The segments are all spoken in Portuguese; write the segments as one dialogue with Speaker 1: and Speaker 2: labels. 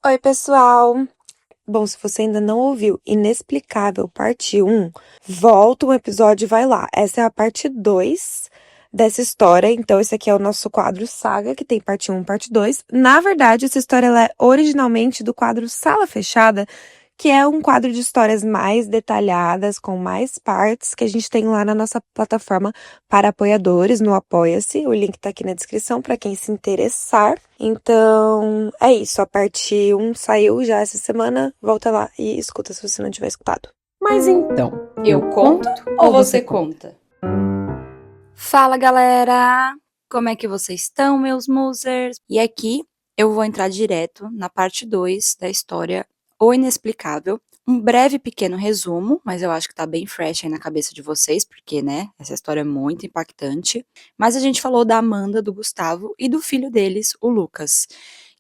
Speaker 1: Oi, pessoal! Bom, se você ainda não ouviu Inexplicável Parte 1, volta um episódio e vai lá. Essa é a parte 2 dessa história. Então, esse aqui é o nosso quadro Saga, que tem parte 1 e parte 2. Na verdade, essa história ela é originalmente do quadro Sala Fechada, que é um quadro de histórias mais detalhadas, com mais partes, que a gente tem lá na nossa plataforma para apoiadores, no Apoia-se. O link tá aqui na descrição para quem se interessar. Então, é isso. A parte 1 saiu já essa semana. Volta lá e escuta se você não tiver escutado.
Speaker 2: Mas então, eu conto ou você conta?
Speaker 3: Fala, galera! Como é que vocês estão, meus musers? E aqui eu vou entrar direto na parte 2 da história O Inexplicável. Um breve pequeno resumo, mas eu acho que tá bem fresh aí na cabeça de vocês, porque, né, essa história é muito impactante. Mas a gente falou da Amanda, do Gustavo e do filho deles, o Lucas,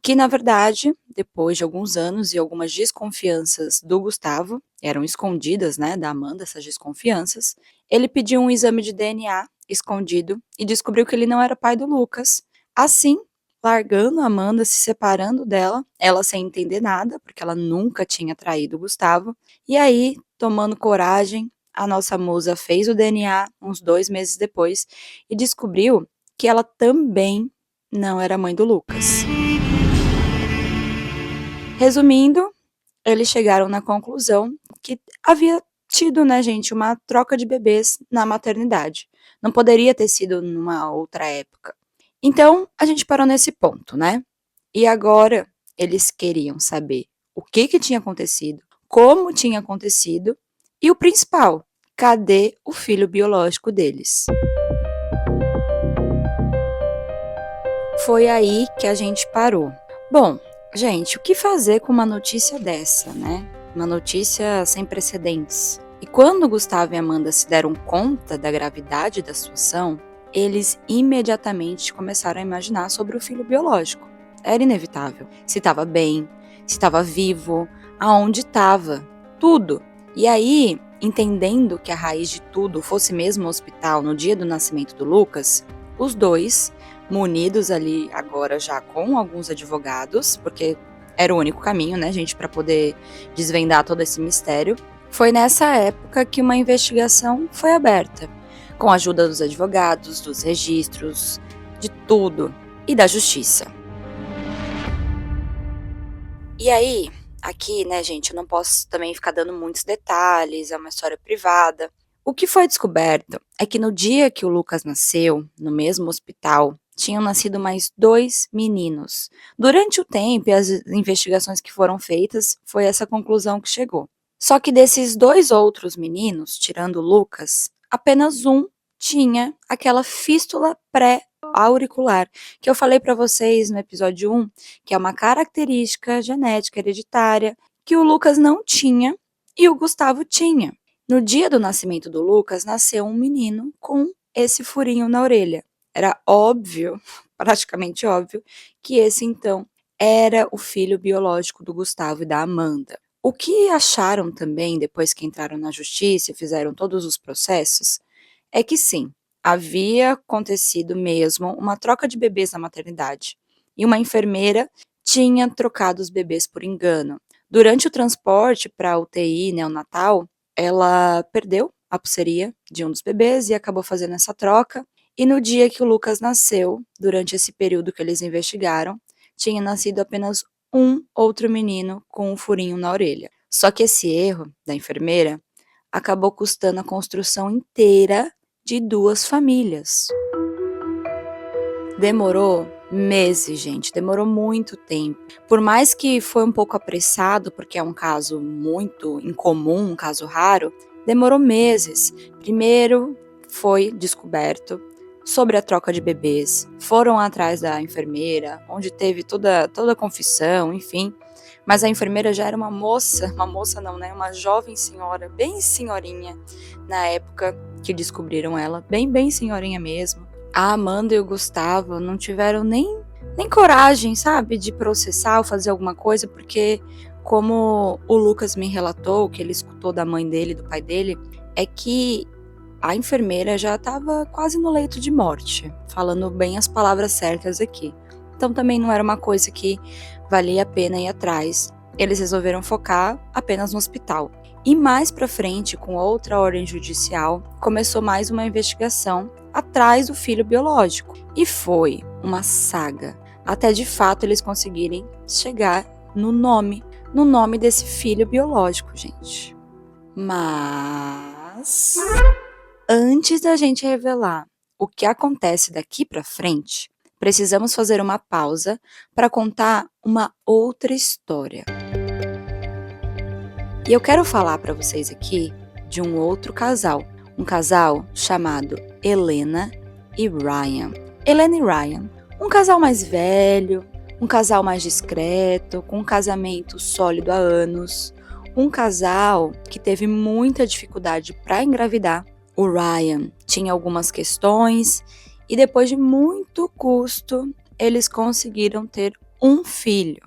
Speaker 3: que, na verdade, depois de alguns anos e algumas desconfianças do Gustavo, eram escondidas, né, da Amanda, essas desconfianças, ele pediu um exame de DNA escondido e descobriu que ele não era pai do Lucas. Assim, largando a Amanda, se separando dela, ela sem entender nada, porque ela nunca tinha traído o Gustavo. E aí, tomando coragem, a nossa musa fez o DNA uns 2 meses depois e descobriu que ela também não era mãe do Lucas. Resumindo, eles chegaram na conclusão que havia tido, né, gente, uma troca de bebês na maternidade. Não poderia ter sido numa outra época. Então, a gente parou nesse ponto, né? E agora eles queriam saber o que tinha acontecido, como tinha acontecido e o principal, cadê o filho biológico deles? Foi aí que a gente parou. Bom, gente, o que fazer com uma notícia dessa, né? Uma notícia sem precedentes. E quando Gustavo e Amanda se deram conta da gravidade da situação, eles imediatamente começaram a imaginar sobre o filho biológico. Era inevitável. Se estava bem, se estava vivo, aonde estava, tudo. E aí, entendendo que a raiz de tudo fosse mesmo o hospital no dia do nascimento do Lucas, os dois, munidos ali agora já com alguns advogados, porque era o único caminho, né, gente, para poder desvendar todo esse mistério. Foi nessa época que uma investigação foi aberta, com a ajuda dos advogados, dos registros, de tudo e da justiça. E aí, aqui, né, gente, eu não posso também ficar dando muitos detalhes, é uma história privada. O que foi descoberto é que no dia que o Lucas nasceu, no mesmo hospital, tinham nascido mais 2 meninos. Durante o tempo e as investigações que foram feitas, foi essa conclusão que chegou. Só que desses 2 outros meninos, tirando o Lucas, apenas um tinha aquela fístula pré-auricular, que eu falei para vocês no episódio 1, que é uma característica genética hereditária que o Lucas não tinha e o Gustavo tinha. No dia do nascimento do Lucas, nasceu um menino com esse furinho na orelha. Era óbvio, praticamente óbvio, que esse então era o filho biológico do Gustavo e da Amanda. O que acharam também, depois que entraram na justiça e fizeram todos os processos, é que sim, havia acontecido mesmo uma troca de bebês na maternidade. E uma enfermeira tinha trocado os bebês por engano. Durante o transporte para a UTI neonatal, ela perdeu a pulseirinha de um dos bebês e acabou fazendo essa troca. E no dia que o Lucas nasceu, durante esse período que eles investigaram, tinha nascido apenas um outro menino com um furinho na orelha. Só que esse erro da enfermeira acabou custando a construção inteira de 2 famílias. Demorou meses, gente, demorou muito tempo. Por mais que foi um pouco apressado, porque é um caso muito incomum, um caso raro, demorou meses. Primeiro foi descoberto sobre a troca de bebês, foram atrás da enfermeira, onde teve toda a confissão, enfim. Mas a enfermeira já era uma moça não, né? Uma jovem senhora, bem senhorinha, na época que descobriram ela, bem senhorinha mesmo. A Amanda e o Gustavo não tiveram nem coragem, sabe, de processar ou fazer alguma coisa, porque como o Lucas me relatou, que ele escutou da mãe dele, do pai dele, é que a enfermeira já estava quase no leito de morte, falando bem as palavras certas aqui. então também não era uma coisa que valia a pena ir atrás. Eles resolveram focar apenas no hospital. E mais pra frente, com outra ordem judicial, começou mais uma investigação atrás do filho biológico. E foi uma saga, até de fato eles conseguirem chegar no nome desse filho biológico, gente. Mas antes da gente revelar o que acontece daqui pra frente, precisamos fazer uma pausa para contar uma outra história. E eu quero falar para vocês aqui de um outro casal, um casal chamado Helena e Ryan. Helena e Ryan, um casal mais velho, um casal mais discreto, com um casamento sólido há anos, um casal que teve muita dificuldade para engravidar. O Ryan tinha algumas questões e depois de muito custo, eles conseguiram ter um filho.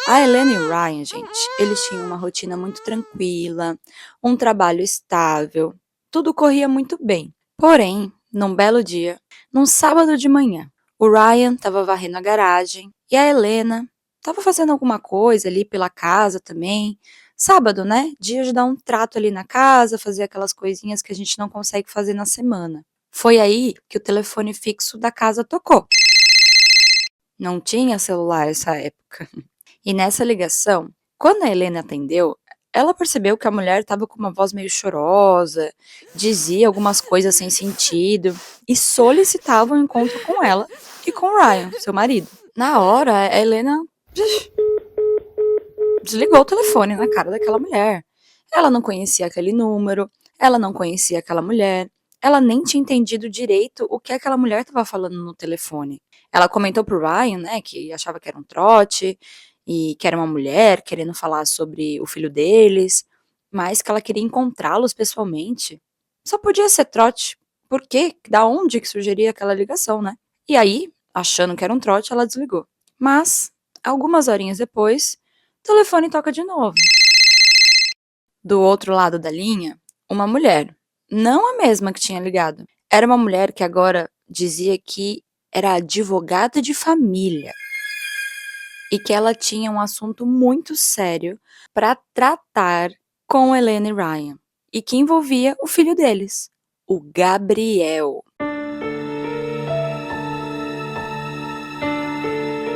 Speaker 3: A Helena e o Ryan, gente, eles tinham uma rotina muito tranquila, um trabalho estável, tudo corria muito bem. Porém, num belo dia, num sábado de manhã, o Ryan estava varrendo a garagem e a Helena estava fazendo alguma coisa ali pela casa também. Sábado, né? Dia de dar um trato ali na casa, fazer aquelas coisinhas que a gente não consegue fazer na semana. Foi aí que o telefone fixo da casa tocou. Não tinha celular nessa época. E nessa ligação, quando a Helena atendeu, ela percebeu que a mulher estava com uma voz meio chorosa, dizia algumas coisas sem sentido e solicitava um encontro com ela e com o Ryan, seu marido. Na hora, a Helena desligou o telefone na cara daquela mulher. Ela não conhecia aquele número, ela não conhecia aquela mulher, ela nem tinha entendido direito o que aquela mulher estava falando no telefone. Ela comentou pro Ryan, né, que achava que era um trote, e que era uma mulher querendo falar sobre o filho deles, mas que ela queria encontrá-los pessoalmente. Só podia ser trote. Por quê? Da onde que surgiria aquela ligação, né? E aí, achando que era um trote, ela desligou. Mas, algumas horinhas depois, o telefone toca de novo. Do outro lado da linha, uma mulher. Não a mesma que tinha ligado. Era uma mulher que agora dizia que era advogada de família e que ela tinha um assunto muito sério para tratar com Helena e Ryan, e que envolvia o filho deles, o Gabriel.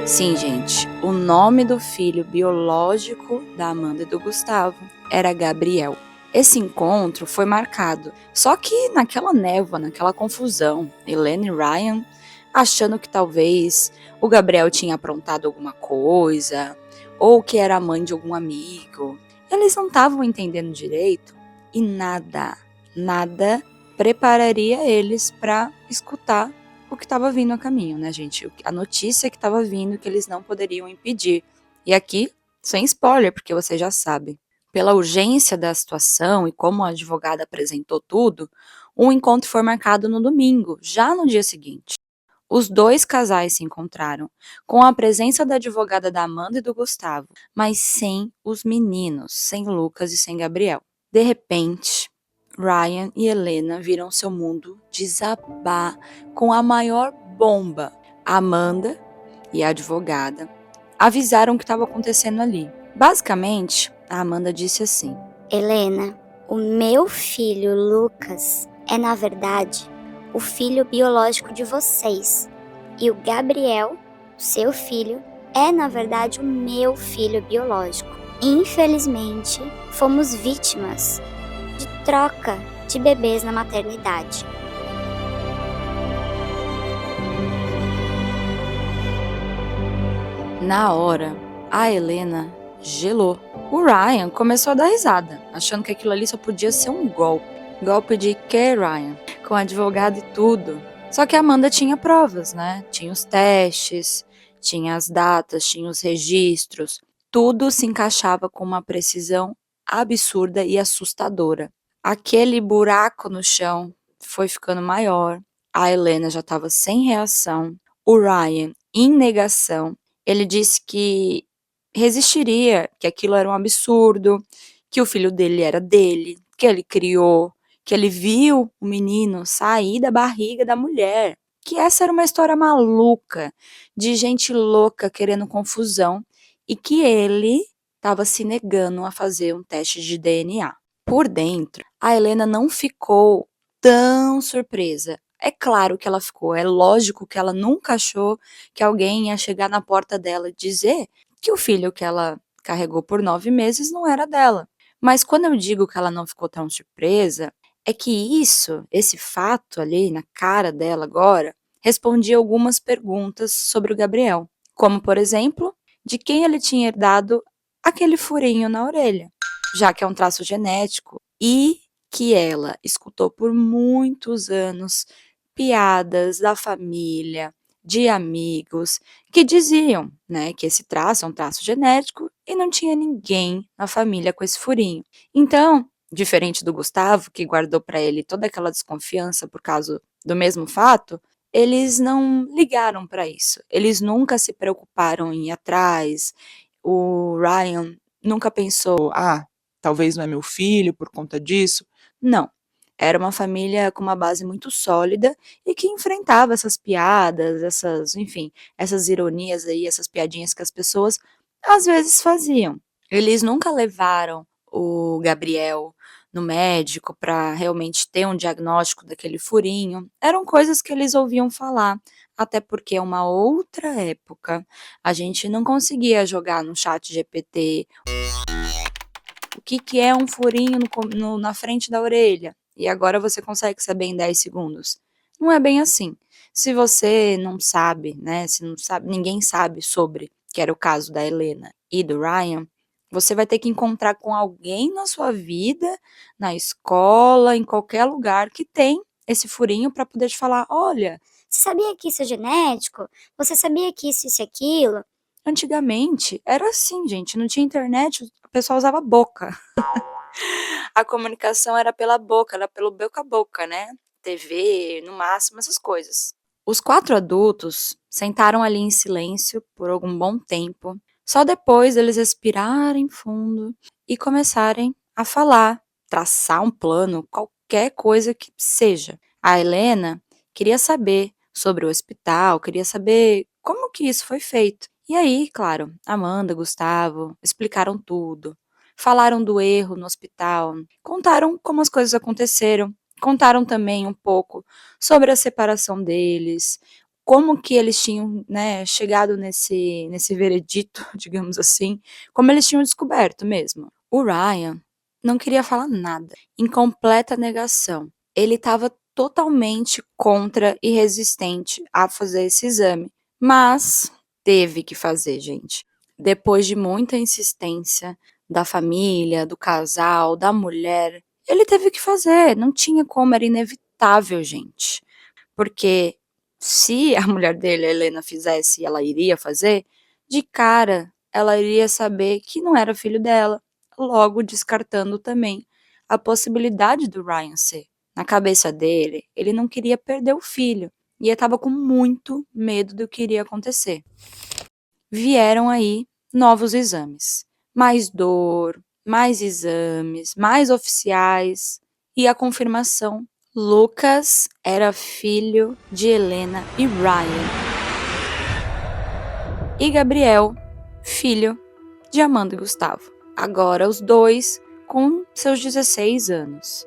Speaker 3: Sim, gente, o nome do filho biológico da Amanda e do Gustavo era Gabriel. Esse encontro foi marcado, só que naquela névoa, naquela confusão, Helena e Ryan achando que talvez o Gabriel tinha aprontado alguma coisa, ou que era a mãe de algum amigo. Eles não estavam entendendo direito e nada prepararia eles para escutar o que estava vindo a caminho, né, gente? A notícia que estava vindo que eles não poderiam impedir. E aqui, sem spoiler, porque vocês já sabem. Pela urgência da situação e como a advogada apresentou tudo, um encontro foi marcado no domingo, já no dia seguinte. Os dois casais se encontraram, com a presença da advogada da Amanda e do Gustavo, mas sem os meninos, sem Lucas e sem Gabriel. De repente, Ryan e Helena viram seu mundo desabar com a maior bomba. A Amanda e a advogada avisaram o que estava acontecendo ali. Basicamente, a Amanda disse assim:
Speaker 4: Helena, o meu filho Lucas é, na verdade, o filho biológico de vocês. E o Gabriel, seu filho, é, na verdade, o meu filho biológico. Infelizmente, fomos vítimas de troca de bebês na maternidade.
Speaker 3: Na hora, a Helena gelou. O Ryan começou a dar risada, achando que aquilo ali só podia ser um golpe. Golpe de quê, Ryan? Com advogado e tudo. Só que a Amanda tinha provas, né? Tinha os testes, tinha as datas, tinha os registros. Tudo se encaixava com uma precisão absurda e assustadora. Aquele buraco no chão foi ficando maior. A Helena já estava sem reação. O Ryan, em negação, ele disse que resistiria, que aquilo era um absurdo, que o filho dele era dele, que ele criou, que ele viu o menino sair da barriga da mulher. Que essa era uma história maluca, de gente louca querendo confusão, e que ele estava se negando a fazer um teste de DNA. Por dentro, a Helena não ficou tão surpresa. É claro que ela ficou, é lógico que ela nunca achou que alguém ia chegar na porta dela e dizer que o filho que ela carregou por 9 meses não era dela. Mas quando eu digo que ela não ficou tão surpresa, é que esse fato ali na cara dela agora, respondia algumas perguntas sobre o Gabriel. Como, por exemplo, de quem ele tinha herdado aquele furinho na orelha, já que é um traço genético, e que ela escutou por muitos anos piadas da família, de amigos, que diziam, né, que esse traço é um traço genético e não tinha ninguém na família com esse furinho. Então, diferente do Gustavo, que guardou para ele toda aquela desconfiança por causa do mesmo fato, eles não ligaram para isso. Eles nunca se preocuparam em ir atrás. O Ryan nunca pensou,
Speaker 5: Talvez não é meu filho por conta disso.
Speaker 3: não. Era uma família com uma base muito sólida e que enfrentava essas piadas, essas ironias aí, essas piadinhas que as pessoas às vezes faziam. Eles nunca levaram o Gabriel no médico para realmente ter um diagnóstico daquele furinho. Eram coisas que eles ouviam falar, até porque é uma outra época. A gente não conseguia jogar no chat GPT o que é um furinho na frente da orelha. E agora você consegue saber em 10 segundos. Não é bem assim. Se você não sabe, né, se não sabe, ninguém sabe sobre, que era o caso da Helena e do Ryan, você vai ter que encontrar com alguém na sua vida, na escola, em qualquer lugar que tem esse furinho para poder te falar, olha,
Speaker 4: Você sabia que isso é genético? Você sabia que isso e aquilo?
Speaker 3: antigamente era assim, gente, não tinha internet, o pessoal usava a boca. A comunicação era pela boca, era pelo boca a boca, né? TV, no máximo, essas coisas. Os 4 adultos sentaram ali em silêncio por algum bom tempo. Só depois eles respirarem fundo e começarem a falar, traçar um plano, qualquer coisa que seja. A Helena queria saber sobre o hospital, queria saber como que isso foi feito. E aí, claro, Amanda, Gustavo explicaram tudo. Falaram do erro no hospital, contaram como as coisas aconteceram, contaram também um pouco sobre a separação deles, como que eles tinham, né, chegado nesse veredito, digamos assim, como eles tinham descoberto mesmo. O Ryan não queria falar nada, em completa negação. Ele estava totalmente contra e resistente a fazer esse exame, mas teve que fazer, gente. Depois de muita insistência da família, do casal, da mulher, ele teve que fazer, não tinha como, era inevitável, gente. Porque se a mulher dele, a Helena, fizesse e ela iria fazer, de cara ela iria saber que não era filho dela, logo descartando também a possibilidade do Ryan ser. Na cabeça dele, ele não queria perder o filho e estava com muito medo do que iria acontecer. Vieram aí novos exames. Mais dor, mais exames, mais oficiais e a confirmação. Lucas era filho de Helena e Ryan. E Gabriel, filho de Amanda e Gustavo. Agora os dois com seus 16 anos.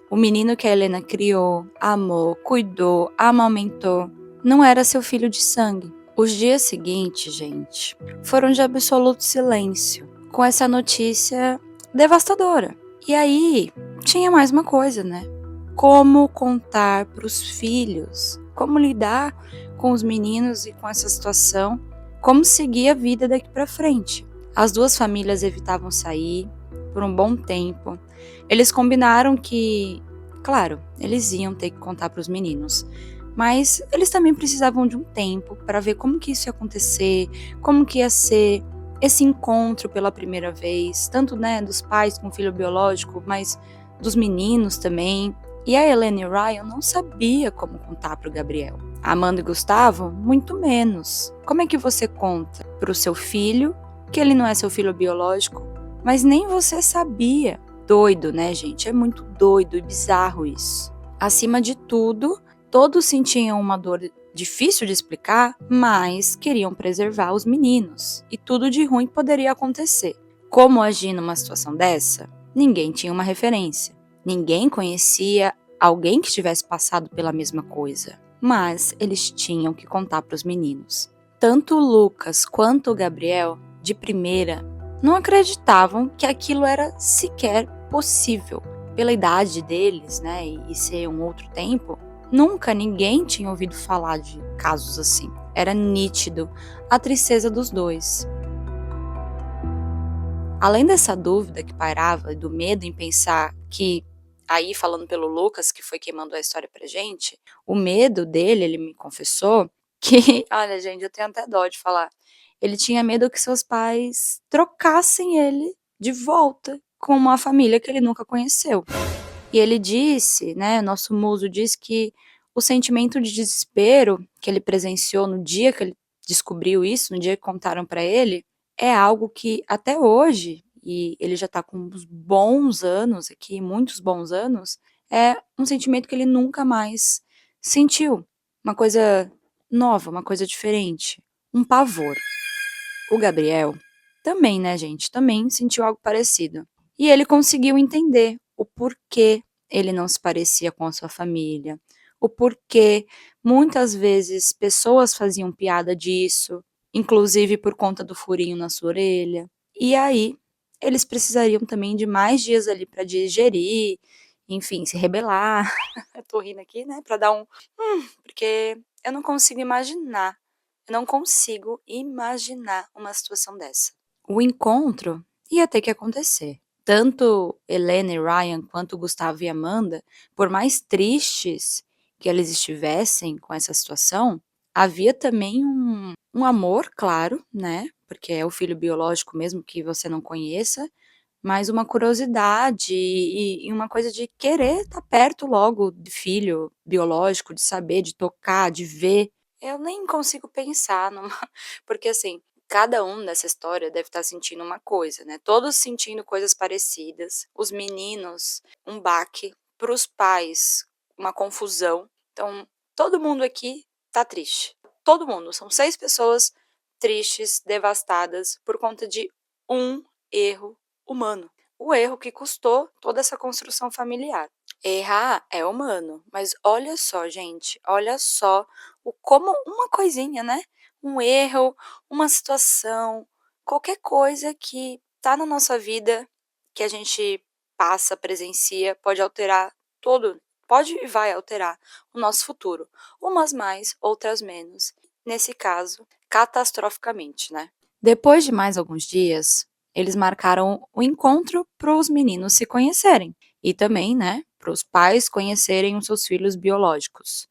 Speaker 3: O menino que a Helena criou, amou, cuidou, amamentou, não era seu filho de sangue. Os dias seguintes, gente, foram de absoluto silêncio, com essa notícia devastadora. E aí, tinha mais uma coisa, né? Como contar para os filhos, como lidar com os meninos e com essa situação, como seguir a vida daqui para frente. As duas famílias evitavam sair por um bom tempo. Eles combinaram que, claro, eles iam ter que contar para os meninos, mas eles também precisavam de um tempo para ver como que isso ia acontecer, como que ia ser esse encontro pela primeira vez, tanto, né, dos pais com o filho biológico, mas dos meninos também. E a Helena e o Ryan não sabia como contar para o Gabriel. A Amanda e Gustavo, muito menos. Como é que você conta para o seu filho que ele não é seu filho biológico, mas nem você sabia doido, né, gente? É muito doido e bizarro isso. Acima de tudo, todos sentiam uma dor difícil de explicar, mas queriam preservar os meninos. E tudo de ruim poderia acontecer. Como agir numa situação dessa? Ninguém tinha uma referência. Ninguém conhecia alguém que tivesse passado pela mesma coisa. Mas eles tinham que contar para os meninos. Tanto o Lucas quanto o Gabriel, de primeira, não acreditavam que aquilo era sequer possível. Pela idade deles, né, e ser um outro tempo, nunca ninguém tinha ouvido falar de casos assim. Era nítido a tristeza dos dois. Além dessa dúvida que pairava e do medo em pensar que, aí falando pelo Lucas, que foi quem mandou a história pra gente, o medo dele, ele me confessou que, olha gente, eu tenho até dó de falar, ele tinha medo que seus pais trocassem ele de volta com uma família que ele nunca conheceu. E ele disse, né, nosso muso disse que o sentimento de desespero que ele presenciou no dia que ele descobriu isso, no dia que contaram pra ele, é algo que até hoje, e ele já tá com uns bons anos aqui, muitos bons anos, é um sentimento que ele nunca mais sentiu. Uma coisa nova, uma coisa diferente, um pavor. O Gabriel também, né, gente, também sentiu algo parecido. E ele conseguiu entender o porquê ele não se parecia com a sua família, o porquê muitas vezes pessoas faziam piada disso, inclusive por conta do furinho na sua orelha. E aí, eles precisariam também de mais dias ali para digerir, enfim, se rebelar. Eu tô rindo aqui, né, para dar porque eu não consigo imaginar. Eu não consigo imaginar uma situação dessa. O encontro ia ter que acontecer. Tanto Helena e Ryan quanto Gustavo e Amanda, por mais tristes que eles estivessem com essa situação, havia também um amor, claro, né? Porque é o filho biológico mesmo que você não conheça, mas uma curiosidade e uma coisa de querer estar perto logo do filho biológico, de saber, de tocar, de ver. Eu nem consigo pensar numa porque assim, cada um nessa história deve estar sentindo uma coisa, né, todos sentindo coisas parecidas, os meninos, um baque, para os pais, uma confusão. Então, todo mundo aqui tá triste. Todo mundo, são 6 pessoas tristes, devastadas, por conta de um erro humano. O erro que custou toda essa construção familiar. Errar é humano, mas olha só, gente, olha só o como uma coisinha, né? Um erro, uma situação, qualquer coisa que tá na nossa vida, que a gente passa, presencia, pode alterar todo, pode e vai alterar o nosso futuro. Umas mais, outras menos. Nesse caso, catastroficamente, né? Depois de mais alguns dias, eles marcaram o encontro para os meninos se conhecerem e também, né, para os pais conhecerem os seus filhos biológicos.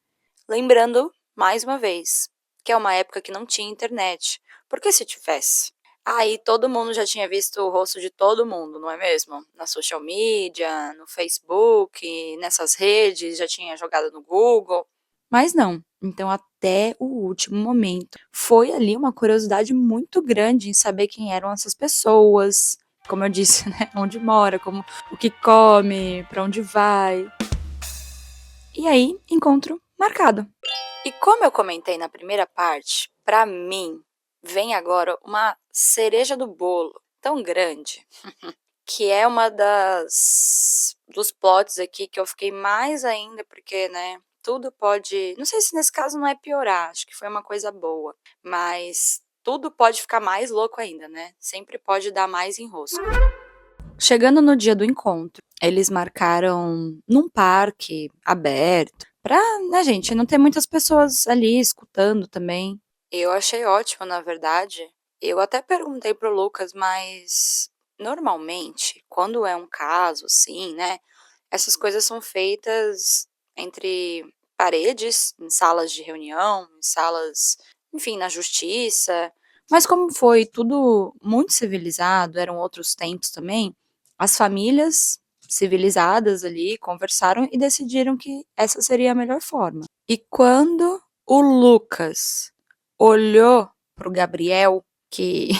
Speaker 3: Lembrando, mais uma vez, que é uma época que não tinha internet, porque se tivesse, aí todo mundo já tinha visto o rosto de todo mundo, não é mesmo? Na social media, no Facebook, nessas redes, já tinha jogado no Google, mas não. Então, até o último momento, foi ali uma curiosidade muito grande em saber quem eram essas pessoas, como eu disse, né, onde mora, como o que come, para onde vai. E aí, encontro marcado. E como eu comentei na primeira parte, para mim vem agora uma cereja do bolo tão grande, que é uma dos plots aqui que eu fiquei mais ainda, porque, né, tudo pode, não sei se nesse caso não é piorar, acho que foi uma coisa boa, mas tudo pode ficar mais louco ainda, né? Sempre pode dar mais enrosco. Chegando no dia do encontro, eles marcaram num parque aberto, pra, né, gente, não ter muitas pessoas ali escutando também. Eu achei ótimo, na verdade. Eu até perguntei pro Lucas, mas normalmente, quando é um caso assim, né, essas coisas são feitas entre paredes, em salas de reunião, em salas, enfim, na justiça. Mas como foi tudo muito civilizado, eram outros tempos também, as famílias civilizadas ali conversaram e decidiram que essa seria a melhor forma. E quando o Lucas olhou pro Gabriel, que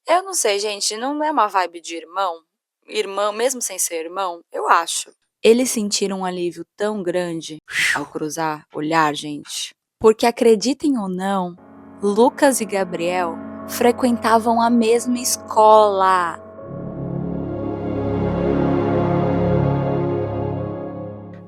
Speaker 3: eu não sei, gente, não é uma vibe de irmão, irmão, mesmo sem ser irmão? Eu acho. Eles sentiram um alívio tão grande ao cruzar olhar, gente. Porque acreditem ou não, Lucas e Gabriel frequentavam a mesma escola.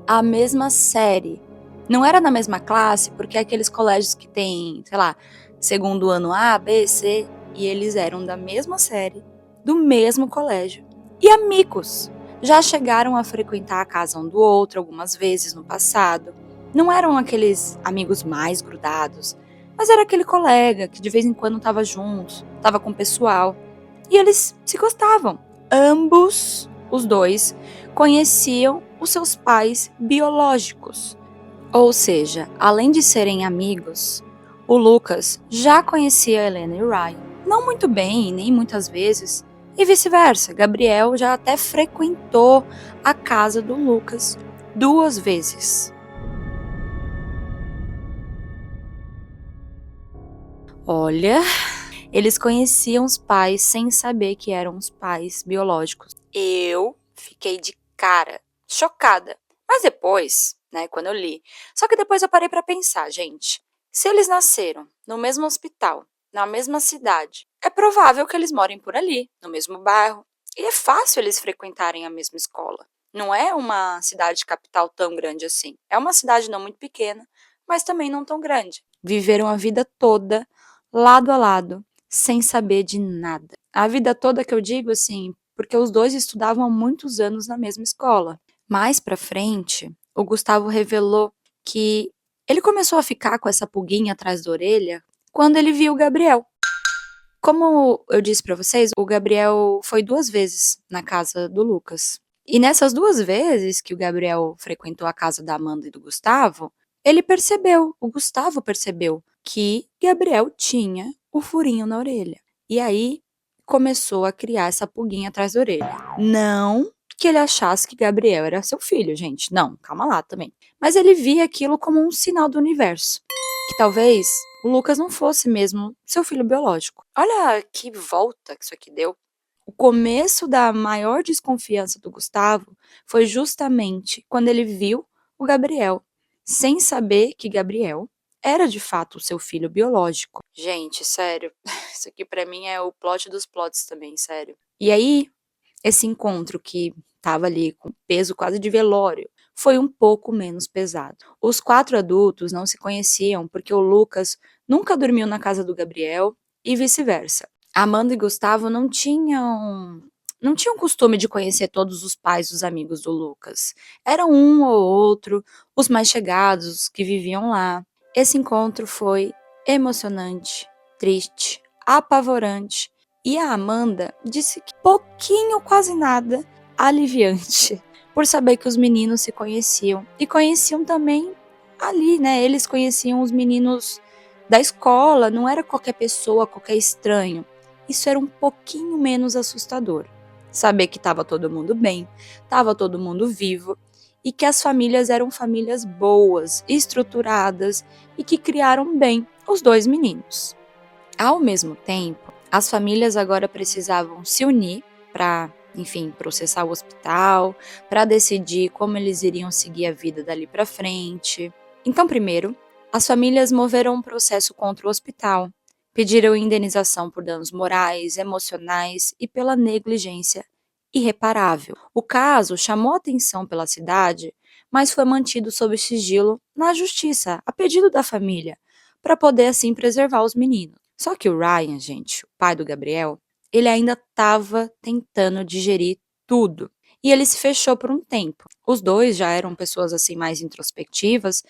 Speaker 3: A mesma série. Não era na mesma classe, porque é aqueles colégios que tem, sei lá, segundo ano A, B, C, e eles eram da mesma série, do mesmo colégio. E amigos. Já chegaram a frequentar a casa um do outro algumas vezes no passado. Não eram aqueles amigos mais grudados, mas era aquele colega que de vez em quando estava junto, estava com o pessoal. E eles se gostavam. Ambos, os dois, conheciam os seus pais biológicos. Ou seja, além de serem amigos, o Lucas já conhecia a Helena e o Ryan. Não muito bem, nem muitas vezes, e vice-versa. Gabriel já até frequentou a casa do Lucas 2 vezes. Olha, eles conheciam os pais sem saber que eram os pais biológicos. Eu fiquei de cara, chocada. Mas depois, né, quando eu li. Só que depois eu parei pra pensar, gente. Se eles nasceram no mesmo hospital, na mesma cidade, é provável que eles morem por ali, no mesmo bairro. E é fácil eles frequentarem a mesma escola. Não é uma cidade capital tão grande assim. É uma cidade não muito pequena, mas também não tão grande. Viveram a vida toda, lado a lado, sem saber de nada. A vida toda que eu digo assim, porque os dois estudavam há muitos anos na mesma escola. Mais pra frente, o Gustavo revelou que ele começou a ficar com essa pulguinha atrás da orelha quando ele viu o Gabriel. Como eu disse pra vocês, o Gabriel foi 2 vezes na casa do Lucas. E nessas 2 vezes que o Gabriel frequentou a casa da Amanda e do Gustavo, o Gustavo percebeu que Gabriel tinha o furinho na orelha. E aí começou a criar essa pulguinha atrás da orelha. Não que ele achasse que Gabriel era seu filho, gente. Não, calma lá também. Mas ele via aquilo como um sinal do universo. Que talvez o Lucas não fosse mesmo seu filho biológico. Olha que volta que isso aqui deu. O começo da maior desconfiança do Gustavo foi justamente quando ele viu o Gabriel, sem saber que Gabriel era de fato o seu filho biológico. Gente, sério, isso aqui pra mim é o plot dos plots também, sério. E aí, esse encontro que tava ali com peso quase de velório, foi um pouco menos pesado. Os 4 adultos não se conheciam porque o Lucas nunca dormiu na casa do Gabriel e vice-versa. Amanda e Gustavo não tinham costume de conhecer todos os pais dos amigos do Lucas. Era um ou outro, os mais chegados, que viviam lá. Esse encontro foi emocionante, triste, apavorante. E a Amanda disse que pouquinho, quase nada, aliviante, por saber que os meninos se conheciam. E conheciam também ali, né? Eles conheciam os meninos da escola, não era qualquer pessoa, qualquer estranho. Isso era um pouquinho menos assustador. Saber que estava todo mundo bem, estava todo mundo vivo e que as famílias eram famílias boas, estruturadas e que criaram bem os 2 meninos. Ao mesmo tempo, as famílias agora precisavam se unir para, enfim, processar o hospital, para decidir como eles iriam seguir a vida dali para frente. Então, primeiro, as famílias moveram um processo contra o hospital. Pediram indenização por danos morais, emocionais e pela negligência irreparável. O caso chamou atenção pela cidade, mas foi mantido sob sigilo na justiça, a pedido da família, para poder assim preservar os meninos. Só que o Ryan, gente, o pai do Gabriel, ele ainda estava tentando digerir tudo. E ele se fechou por um tempo. Os dois já eram pessoas assim mais introspectivas.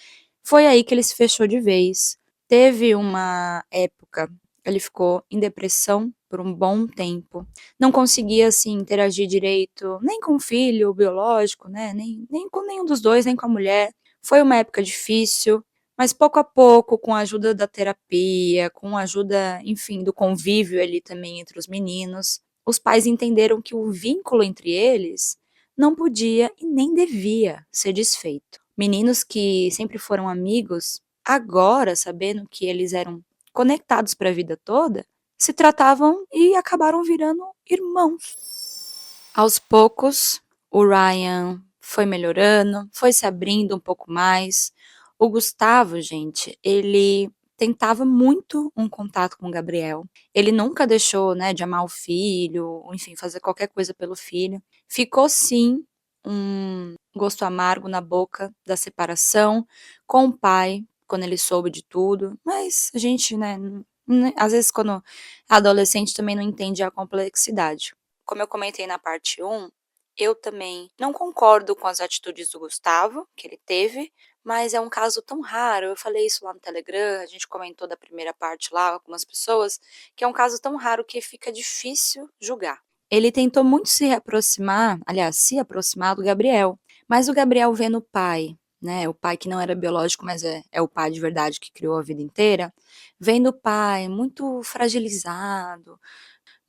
Speaker 3: Foi aí que ele se fechou de vez. Teve uma época, ele ficou em depressão por um bom tempo. Não conseguia, assim, interagir direito, nem com o filho biológico, né? Nem com nenhum dos dois, nem com a mulher. Foi uma época difícil, mas pouco a pouco, com a ajuda da terapia, com a ajuda, enfim, do convívio ali também entre os meninos, os pais entenderam que o vínculo entre eles não podia e nem devia ser desfeito. Meninos que sempre foram amigos, agora, sabendo que eles eram conectados para a vida toda, se tratavam e acabaram virando irmãos. Aos poucos, o Ryan foi melhorando, foi se abrindo um pouco mais. O Gustavo, gente, ele tentava muito um contato com o Gabriel. Ele nunca deixou, né, de amar o filho, ou enfim, fazer qualquer coisa pelo filho. Ficou sim um gosto amargo na boca da separação com o pai, quando ele soube de tudo. Mas a gente, né, às vezes quando é adolescente também não entende a complexidade. Como eu comentei na parte 1, eu também não concordo com as atitudes do Gustavo, que ele teve, mas é um caso tão raro. Eu falei isso lá no Telegram, a gente comentou da primeira parte lá com algumas pessoas, que é um caso tão raro que fica difícil julgar. Ele tentou muito se aproximar, aliás, se aproximar do Gabriel, mas o Gabriel vendo o pai, né, o pai que não era biológico, mas é o pai de verdade que criou a vida inteira, vendo o pai muito fragilizado,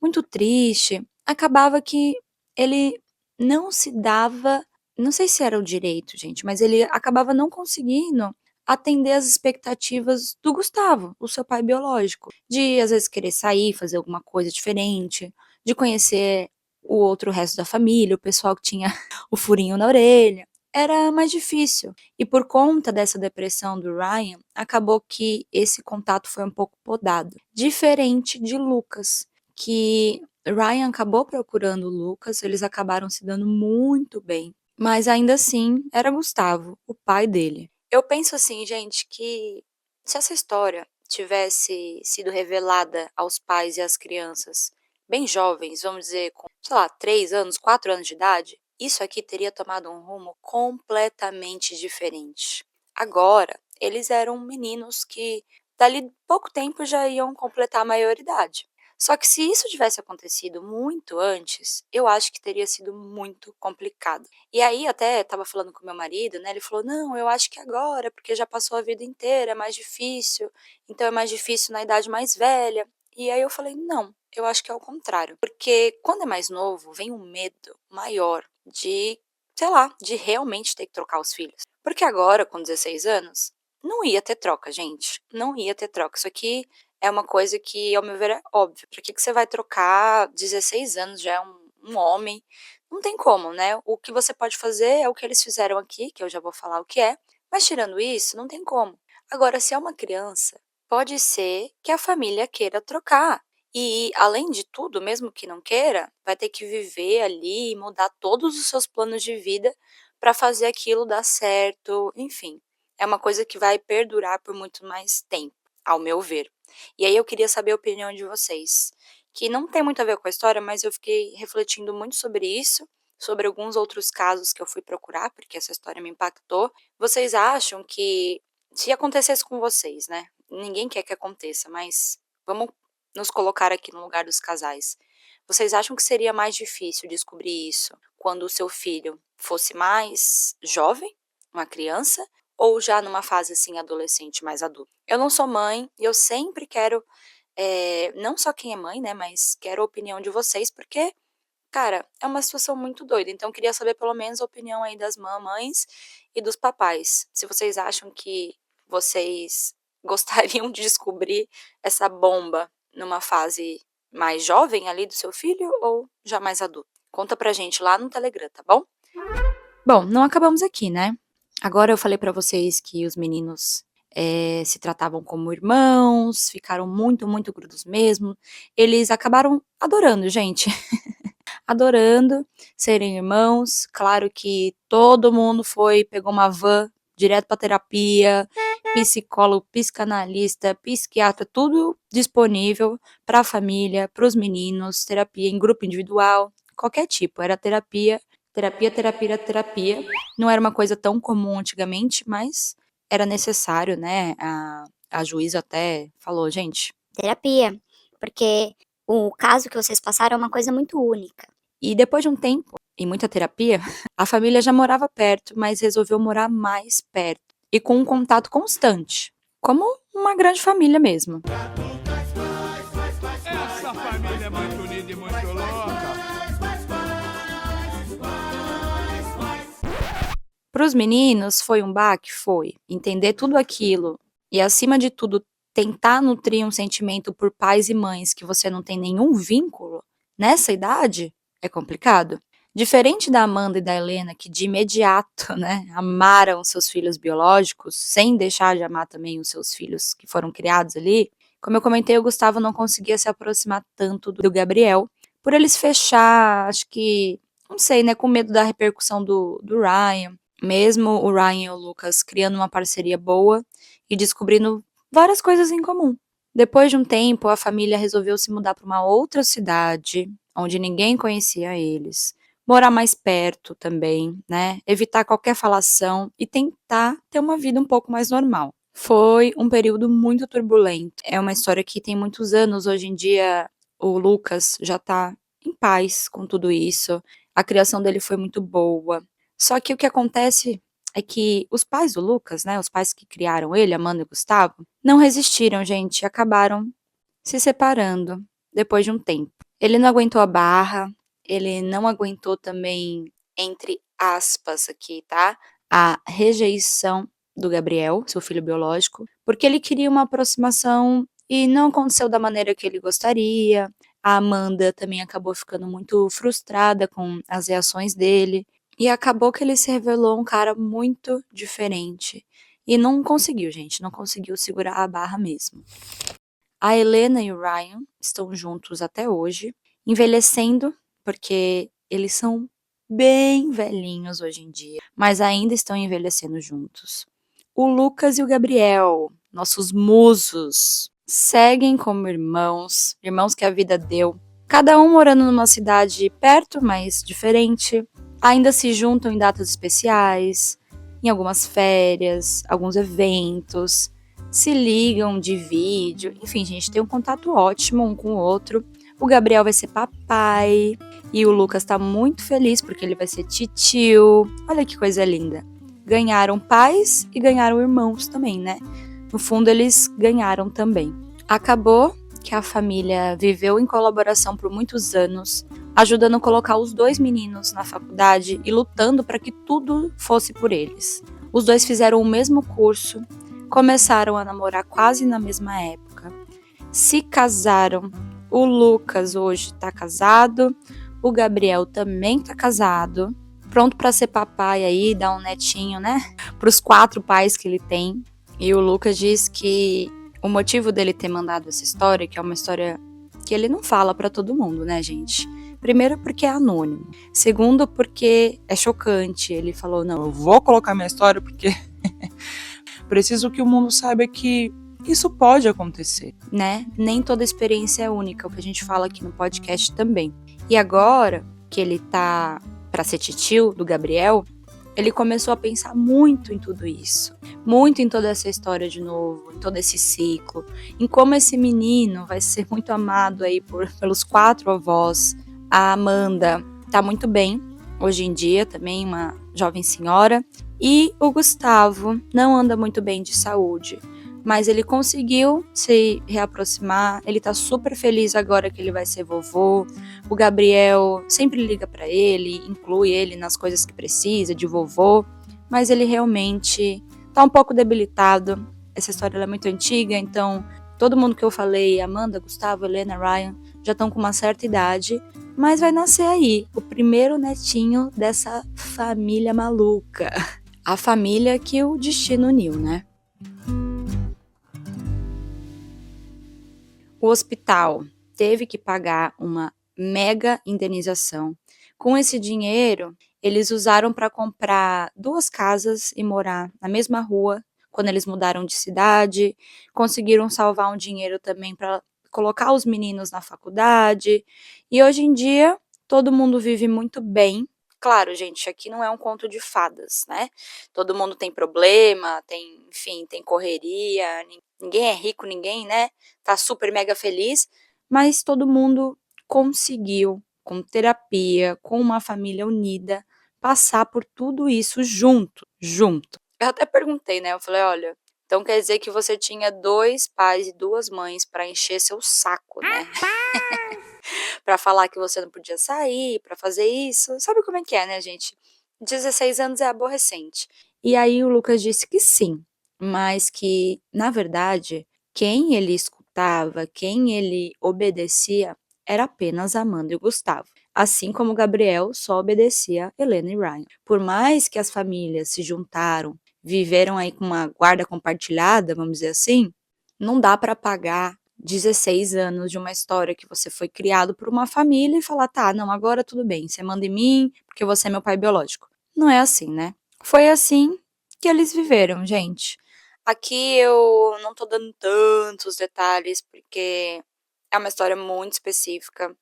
Speaker 3: muito triste, acabava que ele não se dava, não sei se era o direito, gente, mas ele acabava não conseguindo atender as expectativas do Gustavo, o seu pai biológico, de às vezes querer sair, fazer alguma coisa diferente, de conhecer o outro resto da família, o pessoal que tinha o furinho na orelha. Era mais difícil. E por conta dessa depressão do Ryan, acabou que esse contato foi um pouco podado. Diferente de Lucas, que Ryan acabou procurando o Lucas, eles acabaram se dando muito bem. Mas ainda assim, era Gustavo, o pai dele. Eu penso assim, gente, que se essa história tivesse sido revelada aos pais e às crianças bem jovens, vamos dizer, com, sei lá, 3 anos, 4 anos de idade, isso aqui teria tomado um rumo completamente diferente. Agora, eles eram meninos que dali pouco tempo já iam completar a maioridade. Só que se isso tivesse acontecido muito antes, eu acho que teria sido muito complicado. E aí até estava falando com meu marido, né? Ele falou: "Não, eu acho que agora, porque já passou a vida inteira, é mais difícil. Então é mais difícil na idade mais velha". E aí eu falei: "Não, eu acho que é o contrário". Porque quando é mais novo, vem um medo maior de, sei lá, de realmente ter que trocar os filhos. Porque agora, com 16 anos, não ia ter troca, gente. Não ia ter troca. Isso aqui é uma coisa que, ao meu ver, é óbvio. Pra que você vai trocar 16 anos, já é um homem? Não tem como, né? O que você pode fazer é o que eles fizeram aqui, que eu já vou falar o que é, mas tirando isso, não tem como. Agora, se é uma criança, pode ser que a família queira trocar. E, além de tudo, mesmo que não queira, vai ter que viver ali e mudar todos os seus planos de vida para fazer aquilo dar certo, enfim. É uma coisa que vai perdurar por muito mais tempo, ao meu ver. E aí eu queria saber a opinião de vocês, que não tem muito a ver com a história, mas eu fiquei refletindo muito sobre isso, sobre alguns outros casos que eu fui procurar, porque essa história me impactou. Vocês acham que, se acontecesse com vocês, né? Ninguém quer que aconteça, mas vamos nos colocar aqui no lugar dos casais. Vocês acham que seria mais difícil descobrir isso quando o seu filho fosse mais jovem, uma criança, ou já numa fase assim adolescente, mais adulta? Eu não sou mãe e eu sempre quero, não só quem é mãe, né, mas quero a opinião de vocês, porque, cara, é uma situação muito doida. Então eu queria saber pelo menos a opinião aí das mamães e dos papais. Se vocês acham que vocês gostariam de descobrir essa bomba numa fase mais jovem ali do seu filho ou já mais adulto? Conta pra gente lá no Telegram, tá bom? Bom, não acabamos aqui, né? Agora eu falei pra vocês que os meninos se tratavam como irmãos, ficaram muito, muito grudos mesmo. Eles acabaram adorando, gente. Adorando serem irmãos. Claro que todo mundo pegou uma van direto pra terapia, psicólogo, psicanalista, psiquiatra, tudo disponível para a família, para os meninos, terapia em grupo individual, qualquer tipo. Era terapia, terapia, terapia, terapia. Não era uma coisa tão comum antigamente, mas era necessário, né? A juíza até falou, gente.
Speaker 4: Terapia, porque o caso que vocês passaram é uma coisa muito única.
Speaker 3: E depois de um tempo e muita terapia, a família já morava perto, mas resolveu morar mais perto e com um contato constante, como uma grande família mesmo.
Speaker 6: Essa família é muito unida e muito louca.
Speaker 3: Para os meninos foi um baque? Foi. Entender tudo aquilo e, acima de tudo, tentar nutrir um sentimento por pais e mães que você não tem nenhum vínculo nessa idade é complicado. Diferente da Amanda e da Helena, que de imediato, né, amaram seus filhos biológicos, sem deixar de amar também os seus filhos que foram criados ali, como eu comentei, o Gustavo não conseguia se aproximar tanto do Gabriel, por eles fechar, acho que, não sei, né, com medo da repercussão do Ryan, mesmo o Ryan e o Lucas criando uma parceria boa e descobrindo várias coisas em comum. Depois de um tempo, a família resolveu se mudar para uma outra cidade, onde ninguém conhecia eles. Morar mais perto também, né? Evitar qualquer falação e tentar ter uma vida um pouco mais normal. Foi um período muito turbulento. É uma história que tem muitos anos. Hoje em dia, o Lucas já tá em paz com tudo isso. A criação dele foi muito boa. Só que o que acontece é que os pais do Lucas, né, os pais que criaram ele, Amanda e Gustavo, não resistiram, gente, e acabaram se separando depois de um tempo. Ele não aguentou a barra, ele não aguentou também, entre aspas aqui, tá? A rejeição do Gabriel, seu filho biológico, porque ele queria uma aproximação e não aconteceu da maneira que ele gostaria. A Amanda também acabou ficando muito frustrada com as reações dele. E acabou que ele se revelou um cara muito diferente. E não conseguiu, gente, não conseguiu segurar a barra mesmo. A Helena e o Ryan estão juntos até hoje, envelhecendo, porque eles são bem velhinhos hoje em dia, mas ainda estão envelhecendo juntos. O Lucas e o Gabriel, nossos musos, seguem como irmãos, irmãos que a vida deu, cada um morando numa cidade perto, mas diferente. Ainda se juntam em datas especiais, em algumas férias, alguns eventos, se ligam de vídeo, enfim, gente, tem um contato ótimo um com o outro. O Gabriel vai ser papai e o Lucas tá muito feliz porque ele vai ser titio. Olha que coisa linda. Ganharam pais e ganharam irmãos também, né? No fundo, eles ganharam também. Acabou que a família viveu em colaboração por muitos anos, ajudando a colocar os dois meninos na faculdade e lutando para que tudo fosse por eles. Os dois fizeram o mesmo curso, começaram a namorar quase na mesma época, se casaram. O Lucas hoje está casado, o Gabriel também está casado, pronto para ser papai aí, dar um netinho, né? Para os 4 pais que ele tem. E o Lucas diz que o motivo dele ter mandado essa história, que é uma história que ele não fala para todo mundo, né, gente? Primeiro, porque é anônimo. Segundo, porque é chocante. Ele falou, não,
Speaker 5: Eu vou colocar minha história porque preciso que o mundo saiba que isso pode acontecer.
Speaker 3: né? Nem toda experiência é única, o que a gente fala aqui no podcast também. E agora que ele tá pra ser titio do Gabriel, ele começou a pensar muito em tudo isso. Muito em toda essa história de novo, em todo esse ciclo, em como esse menino vai ser muito amado aí pelos 4 avós. A Amanda tá muito bem, hoje em dia também uma jovem senhora. E o Gustavo não anda muito bem de saúde, mas ele conseguiu se reaproximar, ele tá super feliz agora que ele vai ser vovô. O Gabriel sempre liga pra ele, inclui ele nas coisas que precisa de vovô, mas ele realmente tá um pouco debilitado. Essa história ela é muito antiga, então todo mundo que eu falei, Amanda, Gustavo, Helena, Ryan, já estão com uma certa idade, mas vai nascer aí o primeiro netinho dessa família maluca. A família que o destino uniu, né? O hospital teve que pagar uma mega indenização. Com esse dinheiro, eles usaram para comprar 2 casas e morar na mesma rua quando eles mudaram de cidade. Conseguiram salvar um dinheiro também para colocar os meninos na faculdade. E hoje em dia, todo mundo vive muito bem. Claro, gente, aqui não é um conto de fadas, né? Todo mundo tem problema, enfim, tem correria, ninguém é rico, ninguém, né? Tá super mega feliz, mas todo mundo conseguiu, com terapia, com uma família unida, passar por tudo isso junto. Eu até perguntei, né? Eu falei, olha, então quer dizer que você tinha 2 pais e 2 mães para encher seu saco, né? Para falar que você não podia sair, para fazer isso. Sabe como é que é, né, gente? 16 anos é aborrecente. E aí o Lucas disse que sim, mas que, na verdade, quem ele escutava, quem ele obedecia, era apenas a Amanda e o Gustavo. assim como Gabriel só obedecia Helena e Ryan. Por mais que as famílias se juntaram, viveram aí com uma guarda compartilhada, vamos dizer assim, não dá para apagar 16 anos de uma história que você foi criado por uma família e falar, tá, não, agora tudo bem, você manda em mim porque você é meu pai biológico. Não é assim, né? Foi assim que eles viveram, gente. Aqui eu não tô dando tantos detalhes porque é uma história muito específica.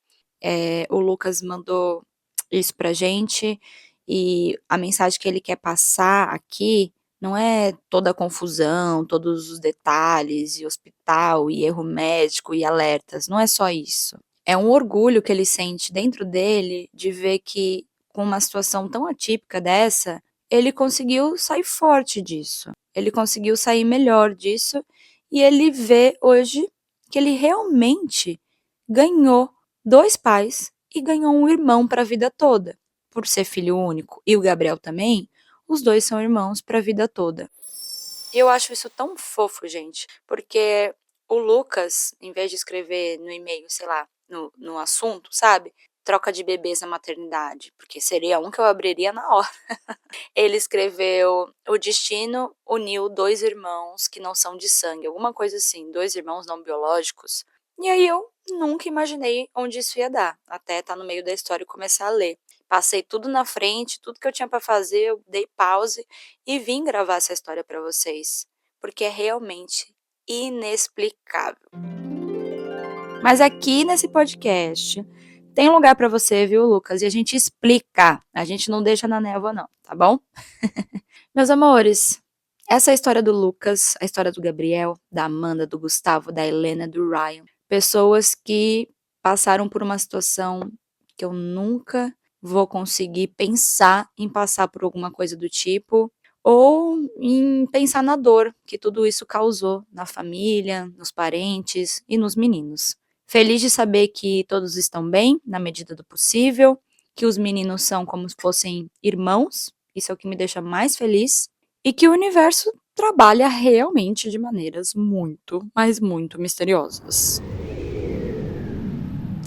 Speaker 3: O Lucas mandou isso pra gente e a mensagem que ele quer passar aqui não é toda a confusão, todos os detalhes, e hospital, e erro médico, e alertas. Não é só isso. É um orgulho que ele sente dentro dele de ver que, com uma situação tão atípica dessa, ele conseguiu sair forte disso. Ele conseguiu sair melhor disso. E ele vê hoje que ele realmente ganhou 2 pais e ganhou um irmão para a vida toda. Por ser filho único, e o Gabriel também, os 2 são irmãos para a vida toda. E eu acho isso tão fofo, gente, porque o Lucas, em vez de escrever no e-mail, sei lá, no assunto, sabe? Troca de bebês na maternidade, porque seria um que eu abriria na hora. Ele escreveu: o destino uniu 2 irmãos que não são de sangue, alguma coisa assim, 2 irmãos não biológicos. E aí eu nunca imaginei onde isso ia dar, até estar no meio da história e começar a ler. Passei tudo na frente, tudo que eu tinha para fazer, eu dei pause e vim gravar essa história para vocês, porque é realmente inexplicável. Mas aqui nesse podcast tem lugar para você, viu, Lucas? E a gente explica, a gente não deixa na névoa não, tá bom? Meus amores, essa é a história do Lucas, a história do Gabriel, da Amanda, do Gustavo, da Helena, do Ryan. Pessoas que passaram por uma situação que eu nunca vou conseguir pensar em passar por alguma coisa do tipo, ou em pensar na dor que tudo isso causou na família, nos parentes e nos meninos. Feliz de saber que todos estão bem, na medida do possível, que os meninos são como se fossem irmãos, isso é o que me deixa mais feliz, e que o universo trabalha realmente de maneiras muito, mas muito misteriosas.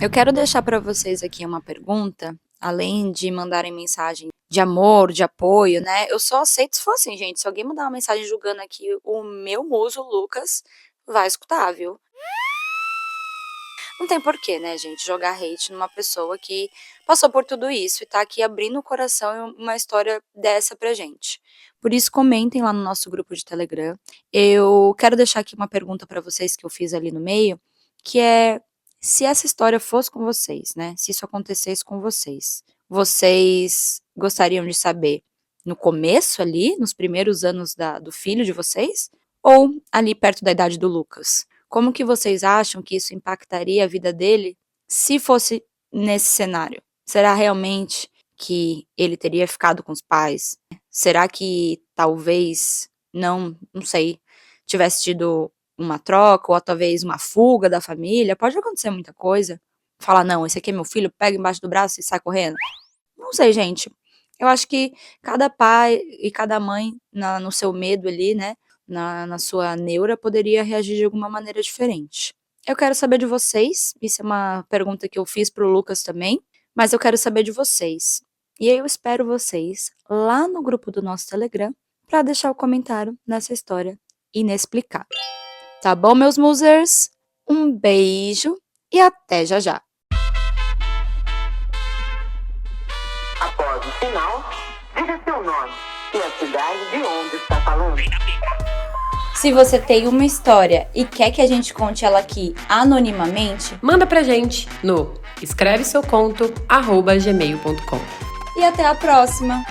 Speaker 3: Eu quero deixar para vocês aqui uma pergunta, além de mandarem mensagem de amor, de apoio, né? Eu só aceito se for assim, gente. Se alguém mandar uma mensagem julgando aqui o meu muso, Lucas, vai escutar, viu? Não tem porquê, né, gente, jogar hate numa pessoa que passou por tudo isso e tá aqui abrindo o coração em uma história dessa pra gente. Por isso, comentem lá no nosso grupo de Telegram. Eu quero deixar aqui uma pergunta pra vocês que eu fiz ali no meio, que é: se essa história fosse com vocês, né, se isso acontecesse com vocês, vocês gostariam de saber no começo ali, nos primeiros anos do filho de vocês, ou ali perto da idade do Lucas? Como que vocês acham que isso impactaria a vida dele se fosse nesse cenário? Será realmente que ele teria ficado com os pais? Será que talvez, não sei, tivesse tido uma troca ou talvez uma fuga da família? Pode acontecer muita coisa. Falar, não, esse aqui é meu filho, pega embaixo do braço e sai correndo. Não sei, gente. Eu acho que cada pai e cada mãe, no seu medo ali, né, na sua neura, poderia reagir de alguma maneira diferente. Eu quero saber de vocês, isso é uma pergunta que eu fiz pro Lucas também, mas eu quero saber de vocês. E eu espero vocês lá no grupo do nosso Telegram para deixar o comentário nessa história inexplicável. Tá bom, meus musers? Um beijo e até já já.
Speaker 7: Após o sinal, diga seu nome e a cidade de onde está falando.
Speaker 3: Se você tem uma história e quer que a gente conte ela aqui anonimamente,
Speaker 2: manda pra gente no escreveseuconto@gmail.com.
Speaker 3: E até a próxima!